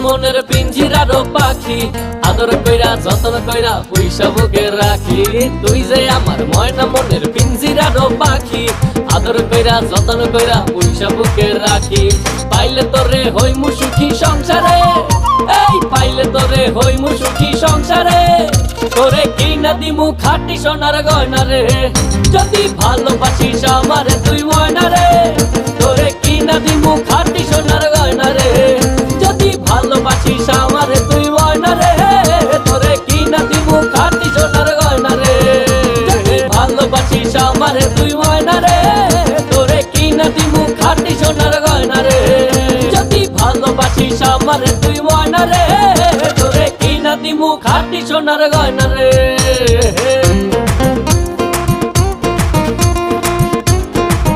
মনের পিঞ্জিরারও পাখি আদর কইরা যতন কইরা পয়সা বুকে রাখি। তুই যে আমার ময়না মনের পিঞ্জিরারও পাখি আদর কইরা যতন কইরা পয়সা বুকে রাখি। পাইলে তোরে হইমু সুখী সংসারে, এই পাইলে তোরে হইমু সুখী সংসারে। তোরে কিনা দিমু খাঁটি সোনার গয়না রে, যদি ভালোবাসিস আমারে তুই ময়না রে। তোরে কিনা দিমু খাঁটি সোনার গয়না রে, ভালোবাসিস আমারে তুই ময়না রে। তোরে কিনা দিমু খাঁটি সোনার গয়না রে, ভালোবাসিস আমারে তুই ময়না রে। তোরে কিনা দিমু খাঁটি সোনার গয়না রে, যদি ভালোবাসিস আমারে তুই ময়না রে। তোরে কিনা দিমু খাঁটি সোনার গয়না রে।